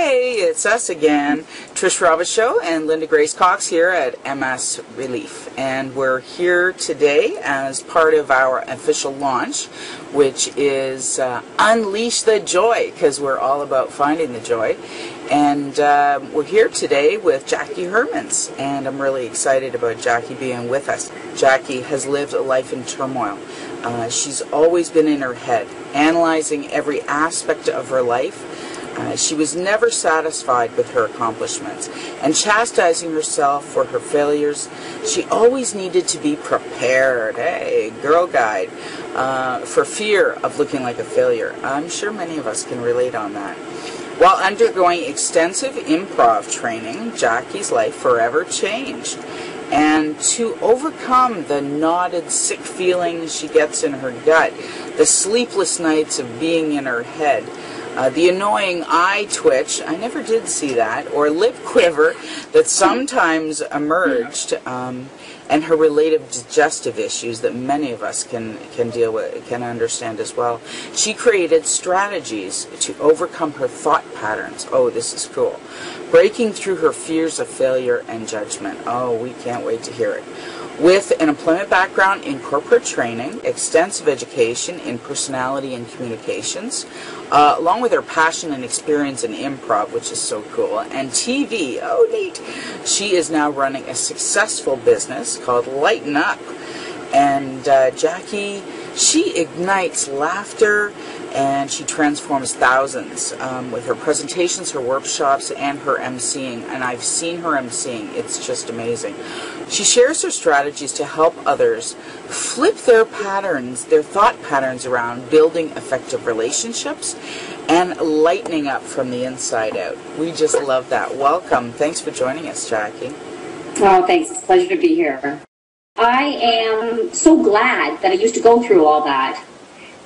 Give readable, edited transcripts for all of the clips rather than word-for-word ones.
Hey, it's us again, Trish Roberts Show and Linda Grace Cox here at MS Relief. And we're here today as part of our official launch, which is Unleash the Joy, because we're all about finding the joy. And we're here today with Jacquie Hermans, and I'm really excited about Jacquie being with us. Jacquie has lived a life in turmoil. She's always been in her head, analyzing every aspect of her life. She was never satisfied with her accomplishments and chastising herself for her failures. She always needed to be prepared, hey, girl guide, for fear of looking like a failure. I'm sure many of us can relate on that. While undergoing extensive improv training, Jacquie's life forever changed. And to overcome the knotted, sick feelings she gets in her gut, the sleepless nights of being in her head, the annoying eye twitch, I never did see that, or lip quiver that sometimes emerged, and her related digestive issues that many of us can deal with, can understand as well. She created strategies to overcome her thought patterns. Oh, this is cool. Breaking through her fears of failure and judgment. Oh, we can't wait to hear it. With an employment background in corporate training, extensive education in personality and communications, along with her passion and experience in improv, which is so cool, and TV, oh neat, she is now running a successful business called Lighten Up. And Jacquie, she ignites laughter and she transforms thousands with her presentations, her workshops, and her emceeing. And I've seen her emceeing. It's just amazing. She shares her strategies to help others flip their patterns, their thought patterns around, building effective relationships and lightening up from the inside out. We just love that. Welcome. Thanks for joining us, Jacquie. Oh, thanks. It's a pleasure to be here. I am so glad that I used to go through all that,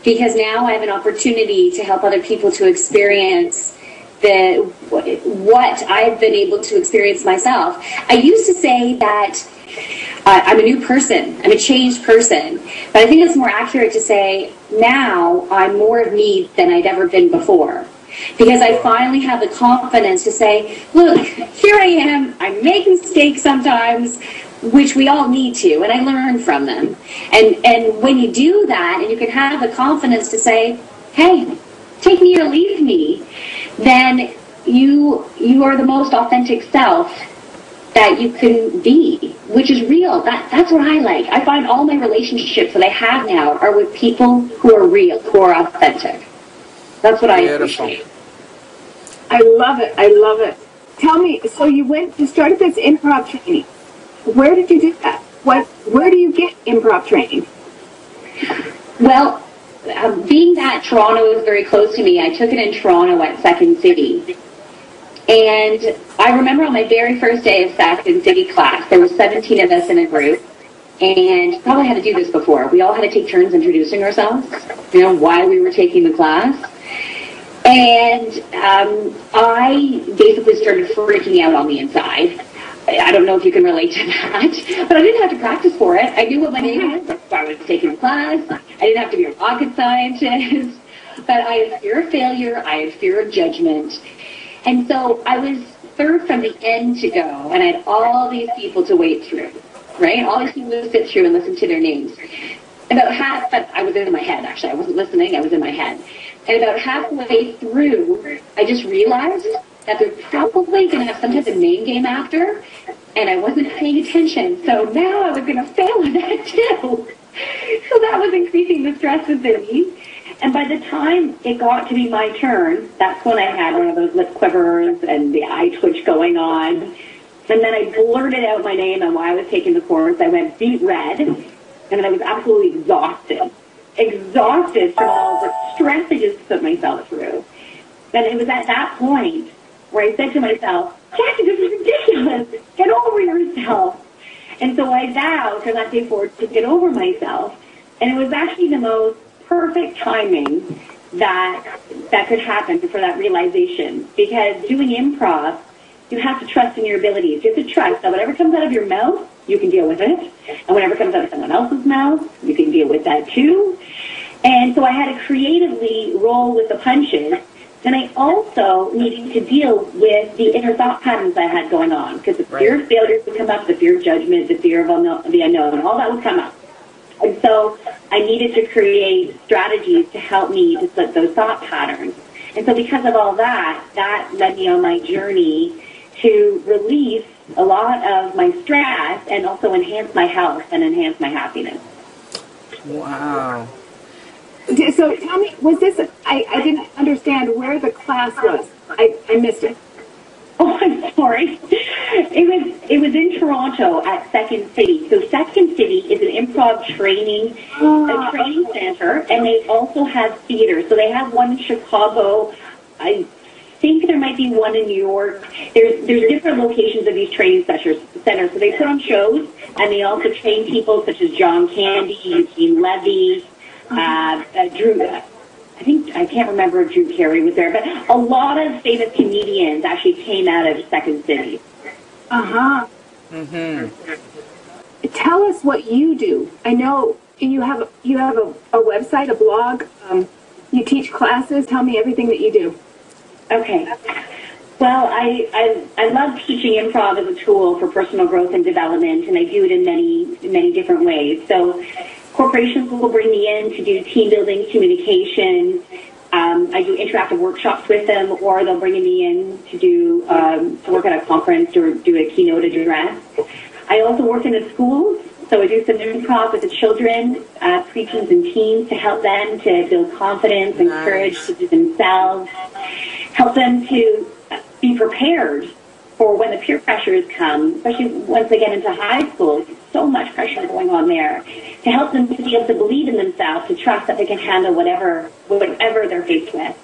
because now I have an opportunity to help other people to experience what I've been able to experience myself. I used to say that I'm a new person, I'm a changed person, but I think it's more accurate to say now I'm more of me than I'd ever been before. Because I finally have the confidence to say, look, here I am, I make mistakes sometimes, which we all need to, and I learn from them. And when you do that, and you can have the confidence to say, hey, take me or leave me, then you are the most authentic self that you can be, which is real. That's what I like. I find all my relationships that I have now are with people who are real, who are authentic. That's what I appreciate. I love it. I love it. Tell me, so you started this improv training. Where did you do that? Where do you get improv training? Well, being that Toronto is very close to me, I took it in Toronto at Second City. And I remember on my very first day of Second City class, there were 17 of us in a group. And probably had to do this before. We all had to take turns introducing ourselves, why we were taking the class. And I basically started freaking out on the inside. I don't know if you can relate to that, but I didn't have to practice for it. I knew what my name was. I was taking the class. I didn't have to be a rocket scientist. But I had fear of failure. I had fear of judgment. And so I was third from the end to go, and I had all these people to wait through, right? All these people to sit through and listen to their names. About half, but I was in my head, actually. I wasn't listening. I was in my head. And about halfway through, I just realized that they're probably going to have some type of name game after, and I wasn't paying attention. So now I was going to fail at that too. So that was increasing the stress within me. And by the time it got to be my turn, that's when I had one of those lip quivers and the eye twitch going on. And then I blurted out my name and why I was taking the course. I went beet red, and then I was absolutely exhausted. Exhausted from all the stress I just put myself through. And it was at that point where I said to myself, Jacquie, this is ridiculous. Get over yourself. And so I vowed from that day forward to get over myself. And it was actually the most perfect timing that could happen for that realization. Because doing improv, you have to trust in your abilities. You have to trust that whatever comes out of your mouth, you can deal with it. And whatever comes out of someone else's mouth, you can deal with that too. And so I had to creatively roll with the punches And I also needed to deal with the inner thought patterns I had going on, because the fear of failure would come up, the fear of judgment, the fear of the unknown, all that would come up. And so I needed to create strategies to help me to split those thought patterns. And so because of all that, that led me on my journey to release a lot of my stress and also enhance my health and enhance my happiness. Wow. So tell me, was this, I didn't understand where the class was. I missed it. Oh, I'm sorry. It was in Toronto at Second City. So Second City is an improv training center, and they also have theater. So they have one in Chicago. I think there might be one in New York. There's different locations of these training centers. So they put on shows, and they also train people such as John Candy, Eugene Levy, Drew. I can't remember if Drew Carey was there, but a lot of famous comedians actually came out of Second City. Uh-huh. Mm-hmm. Tell us what you do. I know you have a website, a blog. You teach classes. Tell me everything that you do. Okay. Well, I love teaching improv as a tool for personal growth and development, and I do it in many different ways. So corporations will bring me in to do team building, communication. I do interactive workshops with them, or they'll bring me in to work at a conference or do a keynote address. I also work in the schools, so I do some improv with the children, preteens and teens, to help them to build confidence and courage to do themselves, help them to be prepared for when the peer pressures come, especially once they get into high school. There's so much pressure going on there, to help them to be able to believe in themselves, to trust that they can handle whatever they're faced with.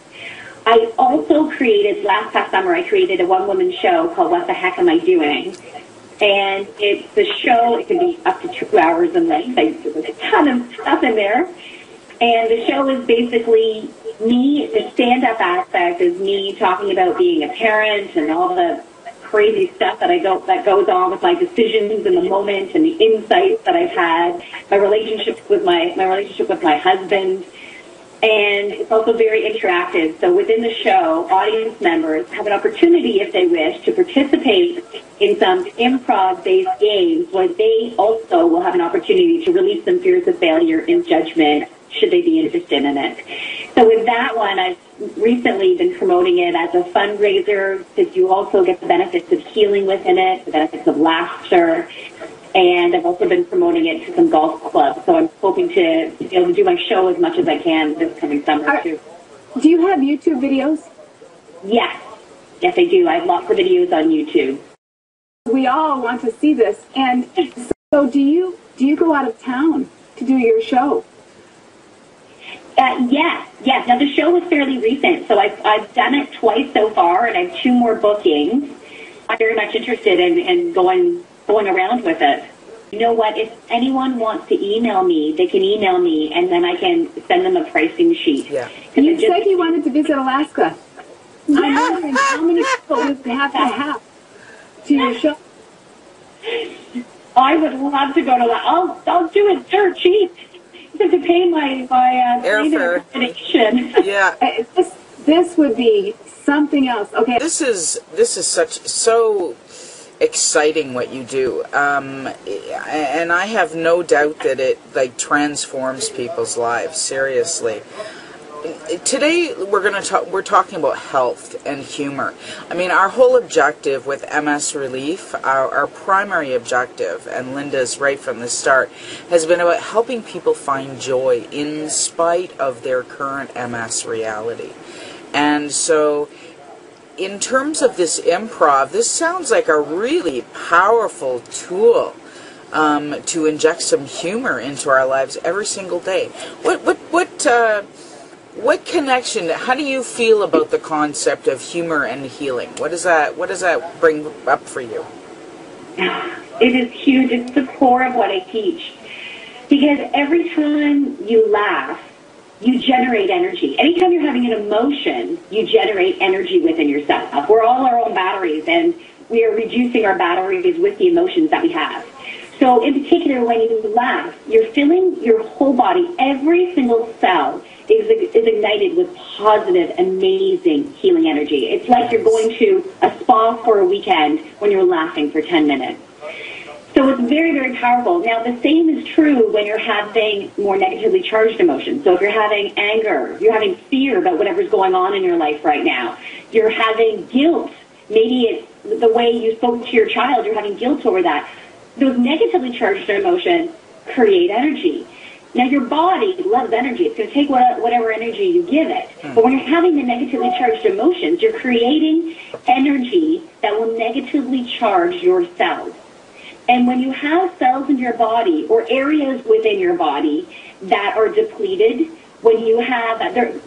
I also created, last past summer, I created a one-woman show called What the Heck Am I Doing? And it's the show, it can be up to 2 hours in length. There's a ton of stuff in there. And the show is basically me, the stand-up aspect is me talking about being a parent and all the crazy stuff that goes on with my decisions in the moment and the insights that I've had, my relationship with my husband. And it's also very interactive. So within the show, audience members have an opportunity, if they wish, to participate in some improv-based games where they also will have an opportunity to release some fears of failure and judgment, should they be interested in it. So with that one, I've recently been promoting it as a fundraiser, because you also get the benefits of healing within it, the benefits of laughter. And I've also been promoting it to some golf clubs. So I'm hoping to be able to do my show as much as I can this coming summer, too. Do you have YouTube videos? Yes. Yes, I do. I have lots of videos on YouTube. We all want to see this. And so do you go out of town to do your show? Yes. Now, the show was fairly recent, so I've done it twice so far, and I have 2 more bookings. I'm very much interested in going around with it. You know what? If anyone wants to email me, they can email me, and then I can send them a pricing sheet. Yeah. You said you wanted to visit Alaska. I'm wondering how many people would have to have to your show. I would love to go to that. I'll do it dirt cheap. To pay my airfare. Accommodation. Yeah. This would be something else. Okay. This is so exciting what you do, and I have no doubt that it transforms people's lives. Seriously. Today we're talking about health and humor. I mean, our whole objective with MS Relief, our primary objective, and Linda's right from the start, has been about helping people find joy in spite of their current MS reality. And so, in terms of this improv, this sounds like a really powerful tool to inject some humor into our lives every single day. What connection? How do you feel about the concept of humor and healing? What does that bring up for you? It is huge. It's the core of what I teach, because every time you laugh, you generate energy. Anytime you're having an emotion, you generate energy within yourself. We're all our own batteries, and we are reducing our batteries with the emotions that we have. So in particular, when you laugh, you're filling your whole body, every single cell is ignited with positive, amazing healing energy. It's like you're going to a spa for a weekend when you're laughing for 10 minutes. So it's very, very powerful. Now, the same is true when you're having more negatively charged emotions. So if you're having anger, you're having fear about whatever's going on in your life right now, you're having guilt, maybe it's the way you spoke to your child, you're having guilt over that. Those negatively charged emotions create energy. Now, your body loves energy. It's going to take whatever energy you give it. But when you're having the negatively charged emotions, you're creating energy that will negatively charge your cells. And when you have cells in your body or areas within your body that are depleted, when you have,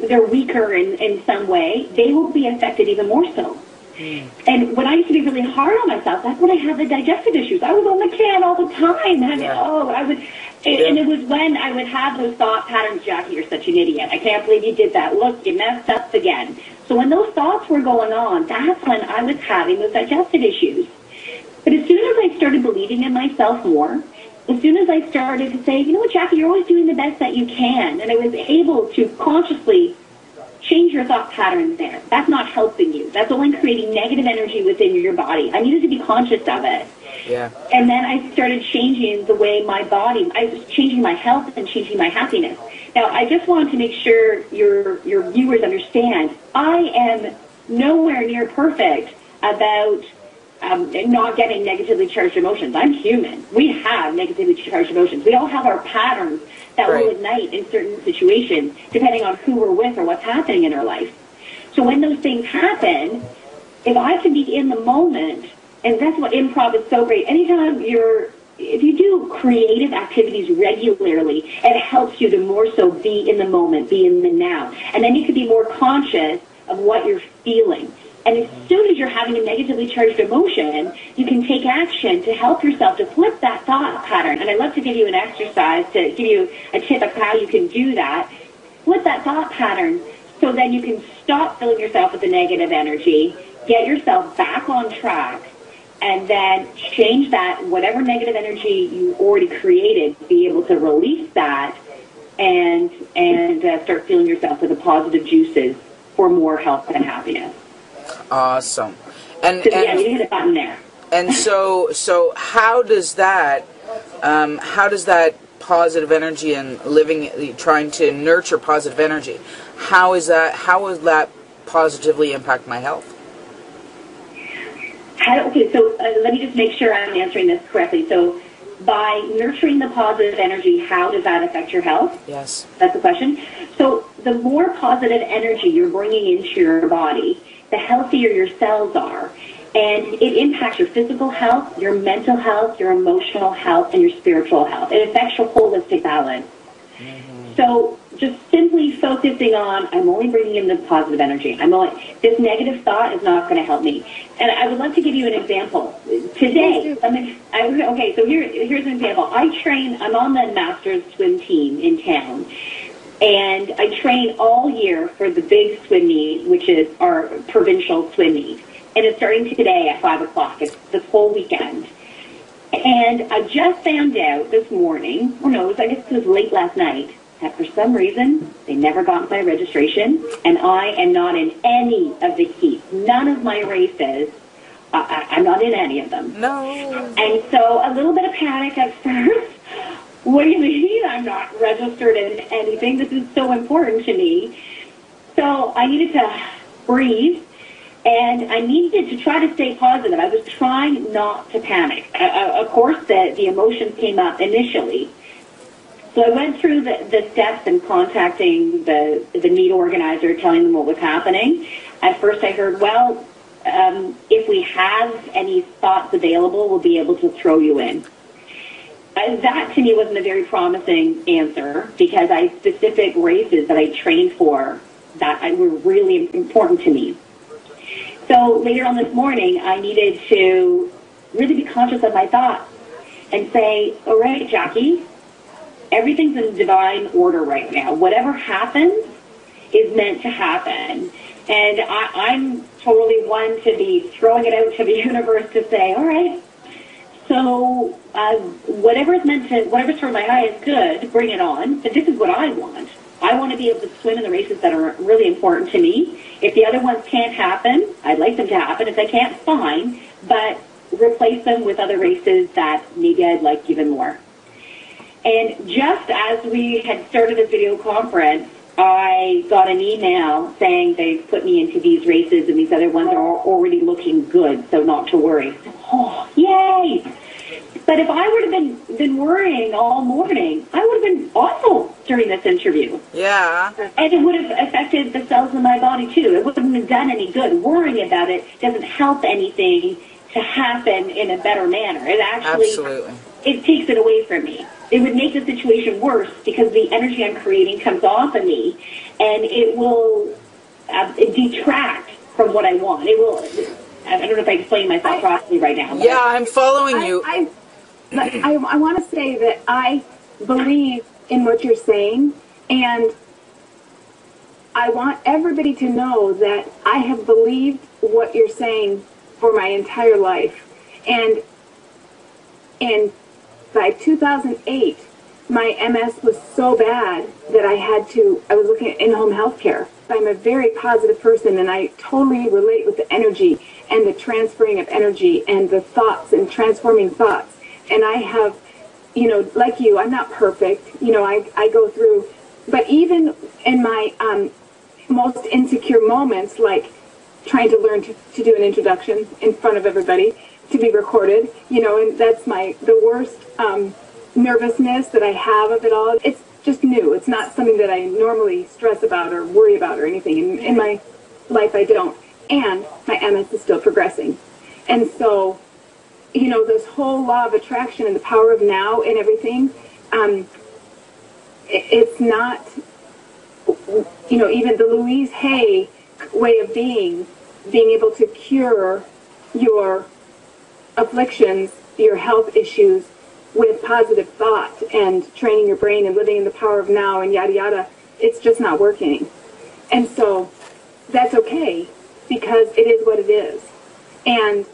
they're weaker in some way, they will be affected even more so. And when I used to be really hard on myself, that's when I had the digestive issues. I was on the can all the time. And and it was when I would have those thought patterns, Jackie, you're such an idiot. I can't believe you did that. Look, you messed up again. So when those thoughts were going on, that's when I was having those digestive issues. But as soon as I started believing in myself more, as soon as I started to say, you know what, Jackie, you're always doing the best that you can, and I was able to consciously change your thought patterns there. That's not helping you. That's only creating negative energy within your body. I needed to be conscious of it. Yeah. And then I started changing the way my body, I was changing my health and changing my happiness. Now, I just want to make sure your viewers understand, I am nowhere near perfect about not getting negatively charged emotions. I'm human. We have negatively charged emotions. We all have our patterns that will ignite in certain situations, depending on who we're with or what's happening in our life. So when those things happen, if I can be in the moment, and that's what improv is so great. Anytime if you do creative activities regularly, it helps you to more so be in the moment, be in the now. And then you can be more conscious of what you're feeling. And as soon as you're having a negatively charged emotion, you can take action to help yourself to flip that thought pattern. And I'd love to give you an exercise to give you a tip of how you can do that. Flip that thought pattern so then you can stop filling yourself with the negative energy, get yourself back on track, and then change that, whatever negative energy you already created, be able to release that and start filling yourself with the positive juices for more health and happiness. Awesome. And yeah, you hit a button there. And so how does that positive energy and trying to nurture positive energy, how will that positively impact my health? Okay, so let me just make sure I'm answering this correctly. So by nurturing the positive energy, how does that affect your health? Yes. That's the question. So the more positive energy you're bringing into your body, the healthier your cells are. And it impacts your physical health, your mental health, your emotional health, and your spiritual health. It affects your holistic balance. So just simply focusing on, I'm only bringing in the positive energy. This negative thought is not going to help me. And I would love to give you an example. Today, so here's an example. I'm on the Masters swim team in town. And I train all year for the big swim meet, which is our provincial swim meet. And it's starting today at 5 o'clock. It's this whole weekend. And I just found out this morning, I guess it was late last night, that for some reason, they never got my registration, and I am not in any of the heats. None of my races, I'm not in any of them. No. And so a little bit of panic at first. What do you mean I'm not registered in anything? This is so important to me. So I needed to breathe, and I needed to try to stay positive. I was trying not to panic. Of course, the emotions came up initially. So I went through the steps in contacting the meet organizer, telling them what was happening. At first I heard, if we have any spots available, we'll be able to throw you in. That to me wasn't a very promising answer because I had specific races that I trained for that were really important to me. So later on this morning, I needed to really be conscious of my thoughts and say, all right, Jackie, everything's in divine order right now. Whatever happens is meant to happen. And I'm totally one to be throwing it out to the universe to say, all right, so whatever's for my highest good, bring it on. But this is what I want. I want to be able to swim in the races that are really important to me. If the other ones can't happen, I'd like them to happen. If they can't, fine, but replace them with other races that maybe I'd like even more. And just as we had started this video conference, I got an email saying they've put me into these races and these other ones are already looking good, so not to worry. Oh, yay! But if I would have been worrying all morning, I would have been awful during this interview. Yeah. And it would have affected the cells in my body, too. It wouldn't have done any good. Worrying about it doesn't help anything to happen in a better manner. It actually, absolutely, it takes it away from me. It would make the situation worse because the energy I'm creating comes off of me, and it will detract from what I want. It will. I don't know if I explain myself properly right now. Yeah, I'm following you. I want to say that I believe in what you're saying, and I want everybody to know that I have believed what you're saying for my entire life. And by 2008, my MS was so bad that I was looking at in-home health care. I'm a very positive person, and I totally relate with the energy and the transferring of energy and the thoughts and transforming thoughts. And I have, like you, I'm not perfect. I go through, but even in my most insecure moments, like trying to learn to do an introduction in front of everybody to be recorded, and that's the worst nervousness that I have of it all. It's just new. It's not something that I normally stress about or worry about or anything. In my life, I don't. And my MS is still progressing. And so, this whole law of attraction and the power of now and everything, it's not, even the Louise Hay way of being able to cure your afflictions, your health issues with positive thought and training your brain and living in the power of now and yada yada, it's just not working. And so that's okay, because it is what it is. And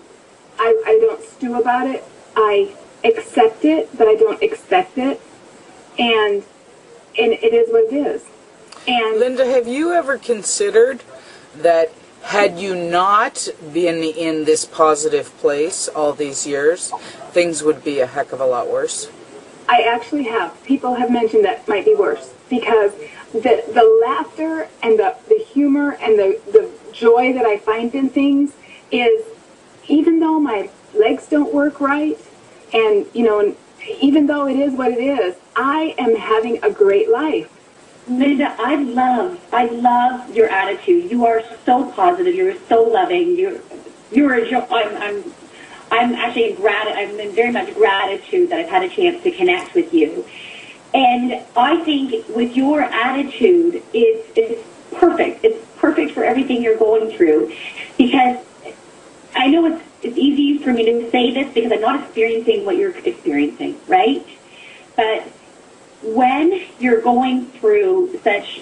I don't stew about it. I accept it, but I don't expect it. And it is what it is. And Linda, have you ever considered that had you not been in this positive place all these years, things would be a heck of a lot worse? I actually have. People have mentioned that might be worse, because the laughter and the humor and the joy that I find in things is, even though my legs don't work right, and even though it is what it is, I am having a great life. Linda, I love your attitude. You are so positive. You're so loving. You're a joy. I'm actually I'm in very much gratitude that I've had a chance to connect with you. And I think with your attitude, it's perfect. It's perfect for everything you're going through, because I know it's easy for me to say this because I'm not experiencing what you're experiencing, right? But when you're going through such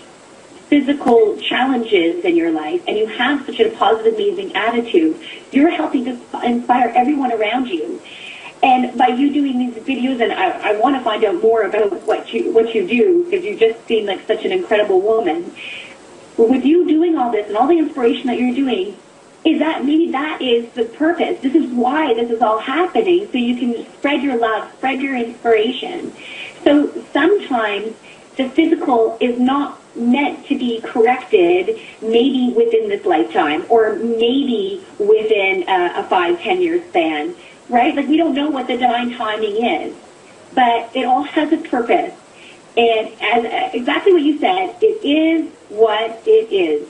physical challenges in your life and you have such a positive, amazing attitude, you're helping to inspire everyone around you. And by you doing these videos, and I want to find out more about what you do, because you just seem like such an incredible woman. With you doing all this and all the inspiration that you're doing, maybe that is the purpose. This is why this is all happening, so you can spread your love, spread your inspiration. So sometimes the physical is not meant to be corrected maybe within this lifetime or maybe within a 5-10 year span, right? Like, we don't know what the divine timing is, but it all has a purpose. And as exactly what you said, it is what it is.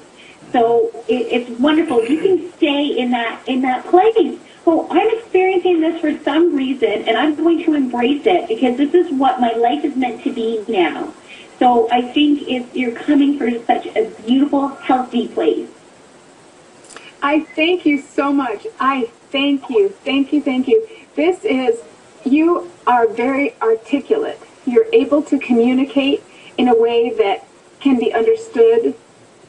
So it's wonderful. You can stay in that place. Well, I'm experiencing this for some reason, and I'm going to embrace it because this is what my life is meant to be now. So I think you're coming from such a beautiful, healthy place. I thank you so much. I thank you. Thank you, thank you. You are very articulate. You're able to communicate in a way that can be understood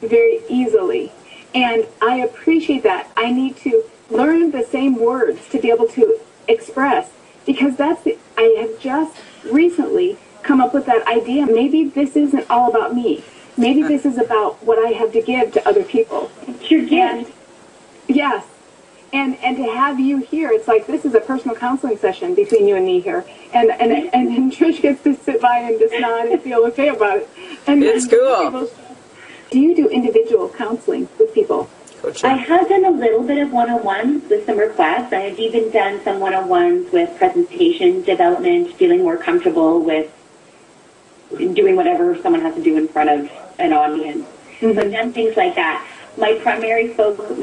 very easily. And I appreciate that. I need to learn the same words to be able to express, because I have just recently come up with that idea. Maybe this isn't all about me. Maybe this is about what I have to give to other people. It's your gift. Yes. And to have you here, it's like this is a personal counseling session between you and me here. And Trish gets to sit by and just nod and feel okay about it. And it's cool. Do you do individual counseling with people? I have done a little bit of one-on-ones with some requests. I have even done some one-on-ones with presentation development, feeling more comfortable with doing whatever someone has to do in front of an audience. So I've done things like that. My primary focus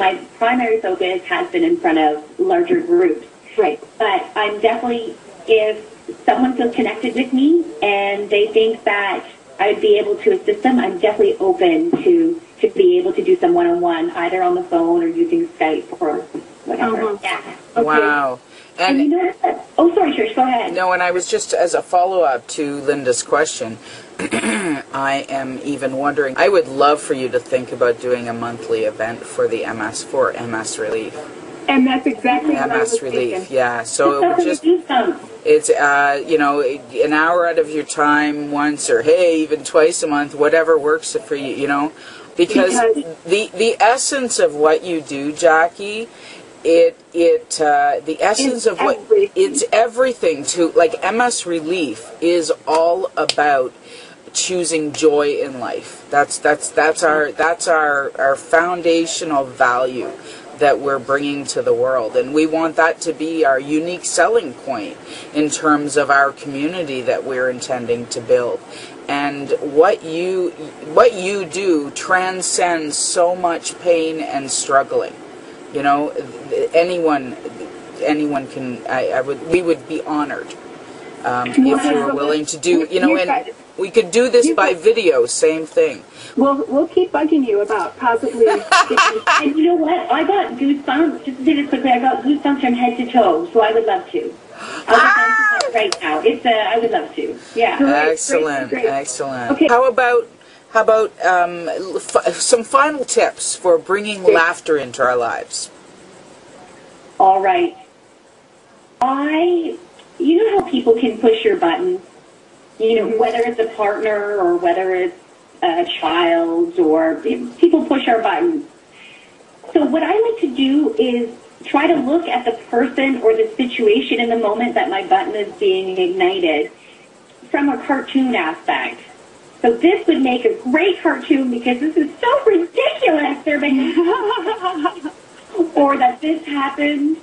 has been in front of larger groups. Right. But I'm definitely, if someone feels connected with me and they think that I'd be able to assist them, I'm definitely open to be able to do some one-on-one, either on the phone or using Skype or whatever. Yeah. Okay. Wow. And you know what? Oh, sorry, Trish, go ahead. No, and I was just, as a follow-up to Linda's question, I am even wondering, I would love for you to think about doing a monthly event for the MS Relief. And that's exactly what I was MS Relief, thinking. yeah. So it would just, it's, you know, an hour out of your time once, or hey, even twice a month, whatever works for you, you know. Because the essence of what you do, Jackie, the essence of what it's everything to, like, MS Relief is all about choosing joy in life. That's our foundational value that we're bringing to the world, and we want that to be our unique selling point in terms of our community that we're intending to build. And what you do transcends so much pain and struggling. You know, anyone can. We would be honored if you were willing to do. You know, and we could do this by video. Same thing. We'll keep bugging you about possibly. And you know what? I got goosebumps. Just to say this quickly, I got goosebumps from head to toe. So I would love to. I'll just right now. I would love to. Yeah. Excellent. Excellent. Okay. How about some final tips for bringing laughter into our lives? All right. You know how people can push your buttons? You know, whether it's a partner or whether it's a child, or people push our buttons. So what I like to do is try to look at the person or the situation in the moment that my button is being ignited from a cartoon aspect. So this would make a great cartoon because this is so ridiculous. Or that this happened.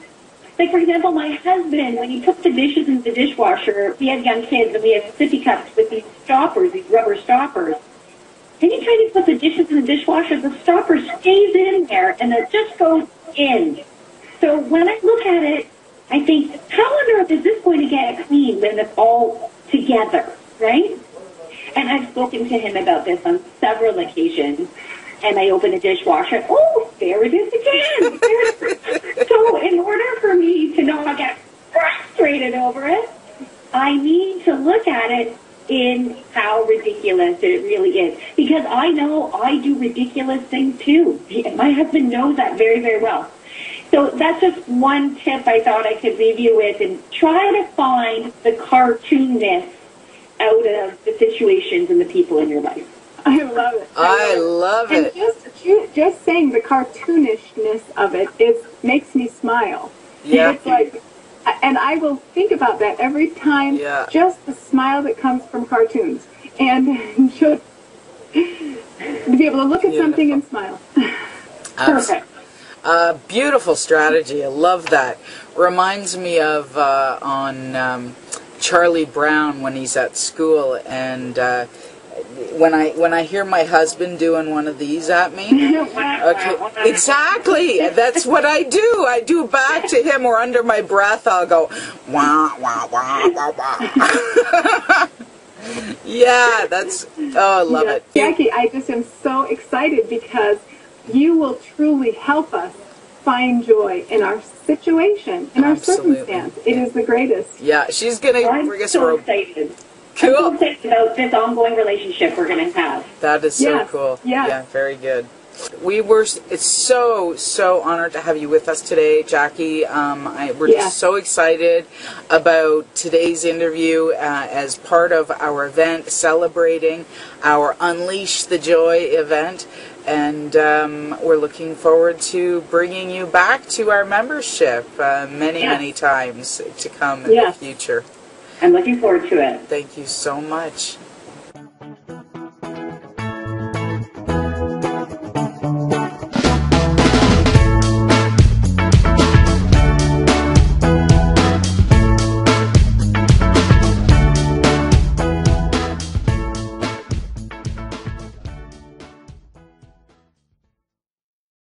Like, for example, my husband, when he puts the dishes in the dishwasher, we have young kids and we have sippy cups with these stoppers, these rubber stoppers. Anytime you put the dishes in the dishwasher, the stopper stays in there and it just goes in. So when I look at it, I think, how on earth is this going to get clean when it's all together, right? And I've spoken to him about this on several occasions. And I open the dishwasher, oh, there it is again. So in order for me to not get frustrated over it, I need to look at it in how ridiculous it really is. Because I know I do ridiculous things too. My husband knows that very, very well. So that's just one tip I thought I could leave you with, and try to find the cartoonness out of the situations and the people in your life. I love it. I love it. And just saying the cartoonishness of it makes me smile. Yeah. It's like, and I will think about that every time. Yeah. Just the smile that comes from cartoons, and just to be able to look at something and smile. Perfect. Beautiful strategy. I love that. Reminds me of on Charlie Brown when he's at school, and when I hear my husband doing one of these at me, okay, exactly, that's what I do. I do back to him, or under my breath I'll go wah wah wah wah wah. Yeah, I love it. Jackie, I just am so excited because you will truly help us find joy in our situation, in our circumstance. It is the greatest. Yeah, she's going to bring us so excited. Cool. I'm so excited about this ongoing relationship we're going to have. That is so cool. Yes. Yeah, very good. It's so honored to have you with us today, Jacquie. We're just so excited about today's interview as part of our event celebrating our Unleash the Joy event. And we're looking forward to bringing you back to our membership many times to come in the future. I'm looking forward to it. Thank you so much.